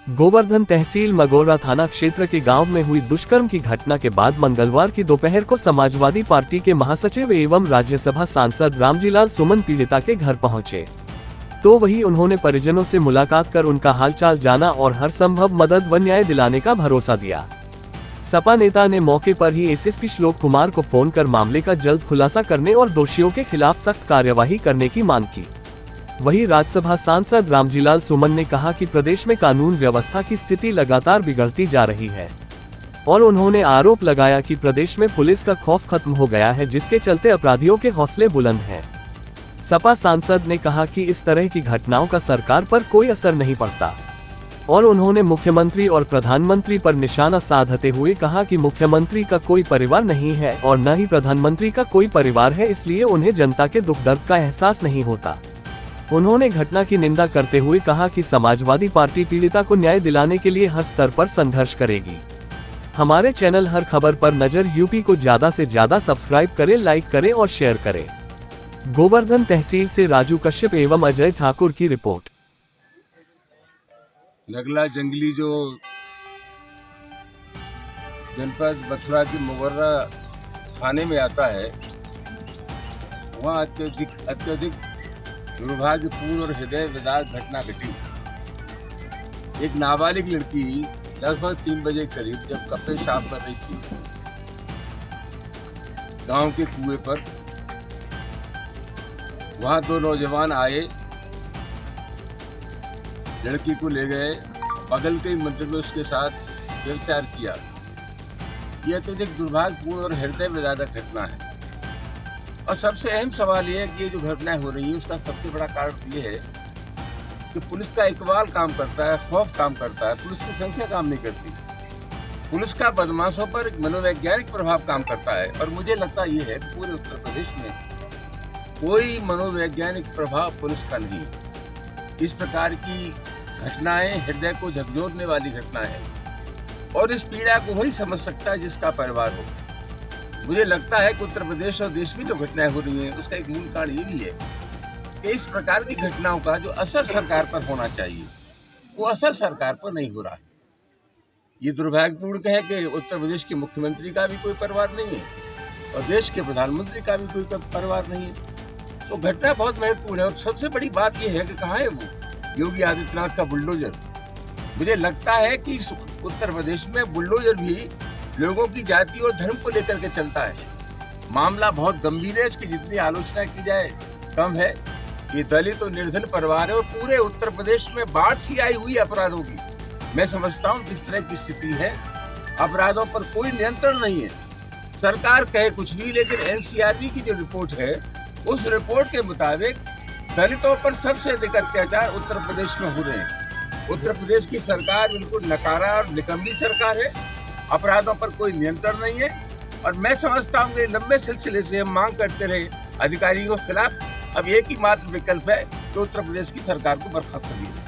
गोवर्धन तहसील मगोरा थाना क्षेत्र के गांव में हुई दुष्कर्म की घटना के बाद मंगलवार की दोपहर को समाजवादी पार्टी के महासचिव एवं राज्यसभा सांसद रामजीलाल सुमन पीड़िता के घर पहुंचे। तो वहीं उन्होंने परिजनों से मुलाकात कर उनका हालचाल जाना और हर संभव मदद व न्याय दिलाने का भरोसा दिया। सपा नेता ने मौके पर ही एसएसपी श्लोक कुमार को फोन कर मामले का जल्द खुलासा करने और दोषियों के खिलाफ सख्त कार्यवाही करने की मांग की। वहीं राज्यसभा सांसद रामजीलाल सुमन ने कहा कि प्रदेश में कानून व्यवस्था की स्थिति लगातार बिगड़ती जा रही है और उन्होंने आरोप लगाया कि प्रदेश में पुलिस का खौफ खत्म हो गया है, जिसके चलते अपराधियों के हौसले बुलंद हैं। सपा सांसद ने कहा कि इस तरह की घटनाओं का सरकार पर कोई असर नहीं पड़ता और उन्होंने मुख्यमंत्री और प्रधानमंत्री पर निशाना साधते हुए कहा कि मुख्यमंत्री का कोई परिवार नहीं है और न ही प्रधानमंत्री का कोई परिवार है, इसलिए उन्हें जनता के दुख दर्द का एहसास नहीं होता। उन्होंने घटना की निंदा करते हुए कहा कि समाजवादी पार्टी पीड़िता को न्याय दिलाने के लिए हर स्तर पर संघर्ष करेगी। हमारे चैनल हर खबर पर नजर यूपी को ज्यादा से ज्यादा सब्सक्राइब करें, लाइक करें और शेयर करें। गोवर्धन तहसील से राजू कश्यप एवं अजय ठाकुर की रिपोर्ट। नगला जंगली जो जनपद मथुरा की मोगरा थाने में आता है, वहाँ अत्यधिक दुर्भाग्यपूर्ण और हृदय विदारक घटना घटी। एक नाबालिग लड़की लगभग 3 बजे करीब जब कपड़े साफ कर रही थी गांव के कुएं पर, वहां 2 नौजवान आए, लड़की को ले गए, बगल के मंदिर में उसके साथ व्यभिचार किया। यह अत्यधिक दुर्भाग्यपूर्ण और हृदय विदारक घटना है। और सबसे अहम सवाल यह है कि ये जो घटनाएं हो रही है उसका सबसे बड़ा कारण ये है कि पुलिस का इकबाल काम करता है, खौफ काम करता है, पुलिस की संख्या काम नहीं करती। पुलिस का बदमाशों पर एक मनोवैज्ञानिक प्रभाव काम करता है और मुझे लगता ये है कि पूरे उत्तर प्रदेश में कोई मनोवैज्ञानिक प्रभाव पुलिस का नहीं है। इस प्रकार की घटनाएं हृदय को झकझोरने वाली घटनाएं हैं और इस पीड़ा को वही समझ सकता है जिसका परिवार हो। मुझे लगता है कि उत्तर प्रदेश और देश में जो घटनाएं हो रही हैं उसका एक मूल कारण ये भी है कि इस प्रकार की घटनाओं का जो असर सरकार पर होना चाहिए वो असर सरकार पर नहीं हो रहा है। ये दुर्भाग्यपूर्ण है कि उत्तर प्रदेश के मुख्यमंत्री का भी कोई परिवार नहीं है और देश के प्रधानमंत्री का भी कोई परिवार नहीं है। तो घटना बहुत महत्वपूर्ण है और सबसे बड़ी बात यह है कि कहाँ है वो योगी आदित्यनाथ का बुलडोजर। मुझे लगता है कि उत्तर प्रदेश में बुलडोजर भी लोगों की जाति और धर्म को लेकर के चलता है। मामला बहुत गंभीर है, इसकी जितनी आलोचना की जाए कम है। ये दलित और निर्धन परिवार है और पूरे उत्तर प्रदेश में बाढ़ सी आई हुई अपराधों की। मैं समझता हूँ जिस तरह की स्थिति है, अपराधों पर कोई नियंत्रण नहीं है। सरकार कहे कुछ भी, लेकिन एनसीआरबी की जो रिपोर्ट है उस रिपोर्ट के मुताबिक दलितों पर सबसे अधिक अत्याचार उत्तर प्रदेश में हो रहे हैं। उत्तर प्रदेश की सरकार बिल्कुल नकारा और निकम्मी सरकार है, अपराधों पर कोई नियंत्रण नहीं है और मैं समझता हूँ कि लंबे सिलसिले से हम मांग करते रहे अधिकारियों के खिलाफ। अब एक ही मात्र विकल्प है कि उत्तर प्रदेश की सरकार को बर्खास्त कर दिया।